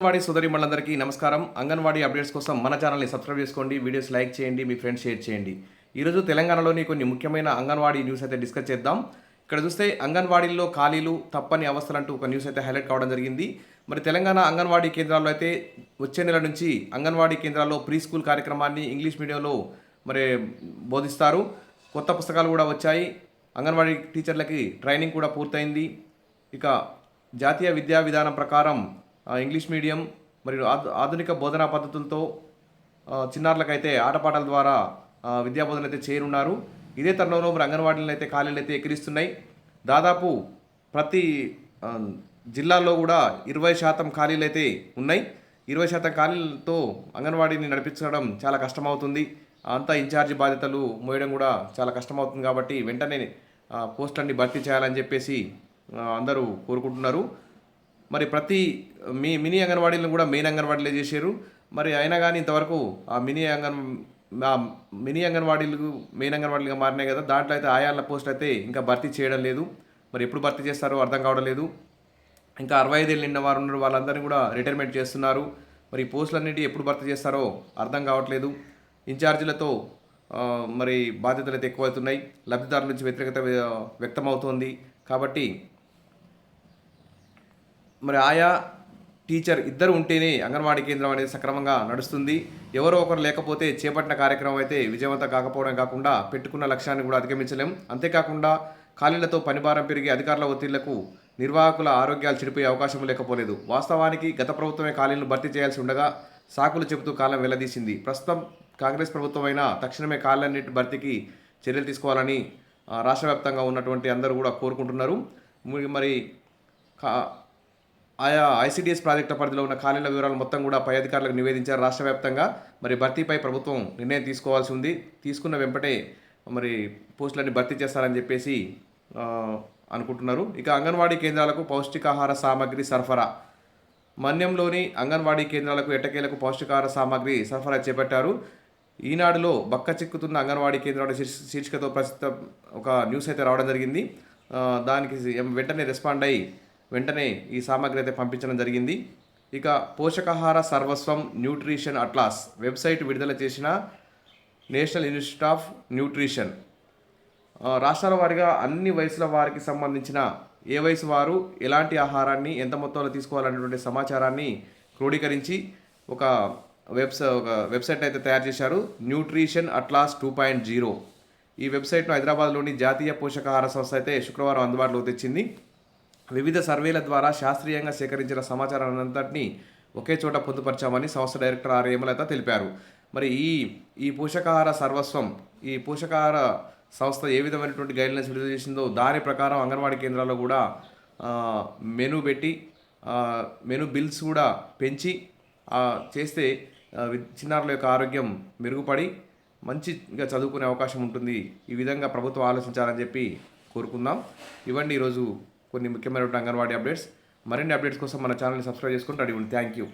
అంగన్వాడీ సోదరీమణులందరికీ నమస్కారం. అంగన్వాడీ అప్డేట్స్ కోసం మన ఛానల్ని సబ్స్క్రైబ్ చేసుకోండి, వీడియోస్ లైక్ చేయండి, మీ ఫ్రెండ్స్ షేర్ చేయండి. ఈరోజు తెలంగాణలోని కొన్ని ముఖ్యమైన అంగన్వాడీ న్యూస్ అయితే డిస్కస్ చేద్దాం. ఇక్కడ చూస్తే అంగన్వాడీల్లో ఖాళీలు తప్పని అవస్థలంటూ ఒక న్యూస్ అయితే హైలైట్ కావడం జరిగింది. మరి తెలంగాణ అంగన్వాడీ కేంద్రాల్లో అయితే వచ్చే నెల నుంచి అంగన్వాడీ కేంద్రాల్లో ప్రీ స్కూల్ కార్యక్రమాన్ని ఇంగ్లీష్ మీడియంలో మరి బోధిస్తారు. కొత్త పుస్తకాలు కూడా వచ్చాయి. అంగన్వాడీ టీచర్లకి ట్రైనింగ్ కూడా పూర్తయింది. ఇక జాతీయ విద్యా విధానం ప్రకారం ఇంగ్లీష్ మీడియం మరియు ఆధునిక బోధనా పద్ధతులతో చిన్నారులకైతే ఆటపాటల ద్వారా విద్యా బోధన అయితే చేరున్నారు. ఇదే తరుణంలో మరి అంగన్వాడీలను అయితే ఖాళీలు అయితే ఎక్కిరిస్తున్నాయి. దాదాపు ప్రతి జిల్లాల్లో కూడా 20% ఖాళీలు అయితే ఉన్నాయి. 20% ఖాళీలతో అంగన్వాడీని నడిపించడం చాలా కష్టమవుతుంది. అంతా ఇన్ఛార్జి బాధ్యతలు మోయడం కూడా చాలా కష్టమవుతుంది. కాబట్టి వెంటనే పోస్టులన్నీ భర్తీ చేయాలని చెప్పేసి అందరూ కోరుకుంటున్నారు. మరి ప్రతి మినీ అంగన్వాడీలను కూడా మెయిన్ అంగన్వాడీలే చేశారు. మరి అయినా కానీ ఇంతవరకు ఆ మినీ అంగన్వాడీలు మెయిన్ అంగన్వాడీలుగా మారినాయి కదా, దాంట్లో అయితే ఆయాల పోస్టులు అయితే ఇంకా భర్తీ చేయడం లేదు. మరి ఎప్పుడు భర్తీ చేస్తారో అర్థం కావడం లేదు. ఇంకా 65 ఏళ్ళు నిండిన వారు ఉన్నారు, వాళ్ళందరినీ కూడా రిటైర్మెంట్ చేస్తున్నారు. మరి ఈ పోస్టులన్నిటి ఎప్పుడు భర్తీ చేస్తారో అర్థం కావట్లేదు. ఇన్ఛార్జీలతో మరి బాధ్యతలు అయితే ఎక్కువవుతున్నాయి. లబ్ధిదారుల నుంచి వ్యతిరేకత వ్యక్తమవుతోంది. కాబట్టి మరి ఆయా టీచర్ ఇద్దరు ఉంటేనే అంగన్వాడీ కేంద్రం అనేది సక్రమంగా నడుస్తుంది. ఎవరో ఒకరు లేకపోతే చేపట్టిన కార్యక్రమం అయితే విజయవంతం కాకపోవడం కాకుండా పెట్టుకున్న లక్ష్యాన్ని కూడా అధిగమించలేం. అంతేకాకుండా ఖాళీలతో పనిభారం పెరిగి అధికారుల ఒత్తిళ్లకు నిర్వాహకుల ఆరోగ్యాలు చెడిపోయే అవకాశం లేకపోలేదు. వాస్తవానికి గత ప్రభుత్వమే ఖాళీలను భర్తీ చేయాల్సి ఉండగా సాకులు చెబుతూ కాలం వెల్లదీసింది. ప్రస్తుతం కాంగ్రెస్ ప్రభుత్వం అయినా తక్షణమే ఖాళీలన్నింటి భర్తీకి చర్యలు తీసుకోవాలని రాష్ట్ర వ్యాప్తంగా ఉన్నటువంటి అందరూ కూడా కోరుకుంటున్నారు. మరి ఆయా ఐసిడిఎస్ ప్రాజెక్టుల పరిధిలో ఉన్న ఖాళీల వివరాలు మొత్తం కూడా పై అధికారులకు నివేదించారు రాష్ట్ర వ్యాప్తంగా. మరి భర్తీపై ప్రభుత్వం నిర్ణయం తీసుకోవాల్సి ఉంది. తీసుకున్న వెంపటే మరి పోస్టులన్నీ భర్తీ చేస్తారని చెప్పేసి అనుకుంటున్నారు. ఇక అంగన్వాడీ కేంద్రాలకు పౌష్టికాహార సామాగ్రి సరఫరా. మన్యంలోని అంగన్వాడీ కేంద్రాలకు ఎట్టకేలకు పౌష్టికాహార సామాగ్రి సరఫరా చేపట్టారు. ఈనాడులో బక్క చిక్కుతున్న అంగన్వాడీ కేంద్రాల శీర్షికతో ప్రస్తుతం ఒక న్యూస్ అయితే రావడం జరిగింది. దానికి వెంటనే రెస్పాండ్ అయ్యి వెంటనే ఈ సామాగ్రి అయితే పంపించడం జరిగింది. ఇక పోషకాహార సర్వస్వం న్యూట్రిషన్ అట్లాస్ వెబ్సైట్ విడుదల చేసిన నేషనల్ ఇన్స్టిట్యూట్ ఆఫ్ న్యూట్రిషన్ రాష్ట్రాల వారీగా అన్ని వయసుల వారికి సంబంధించిన ఏ వయసు వారు ఎలాంటి ఆహారాన్ని ఎంత మొత్తంలో తీసుకోవాలనేటువంటి సమాచారాన్ని క్రోడీకరించి ఒక వెబ్సైట్ అయితే తయారు చేశారు. Nutrition atlas 2.0. ఈ వెబ్సైట్ను హైదరాబాద్లోని జాతీయ పోషకాహార సంస్థ అయితే శుక్రవారం అందుబాటులోకి తెచ్చింది. వివిధ సర్వేల ద్వారా శాస్త్రీయంగా సేకరించిన సమాచారాన్ని అంతటినీ ఒకే చోట పొందుపరిచామని సంస్థ డైరెక్టర్ ఆర్ హేమలత తెలిపారు. మరి ఈ పోషకాహార సర్వస్వం, ఈ పోషకాహార సంస్థ ఏ విధమైనటువంటి గైడ్లైన్స్ విడుదల చేసిందో దాని ప్రకారం అంగన్వాడీ కేంద్రాల్లో కూడా మెనూ పెట్టి మెనూ బిల్స్ కూడా పెంచి చేస్తే చిన్నారుల యొక్క ఆరోగ్యం మెరుగుపడి మంచిగా చదువుకునే అవకాశం ఉంటుంది. ఈ విధంగా ప్రభుత్వం ఆలోచించాలని చెప్పి కోరుకుందాం. ఇవ్వండి ఈరోజు కొన్ని ముఖ్యమైనటువంటి అంగన్వాడీ అప్డేట్స్. మరిన్ని అప్డేట్స్ కోసం మన ఛానల్ని సబ్స్క్రైబ్ చేసుకుంటూ అడిగి థ్యాంక్ యూ.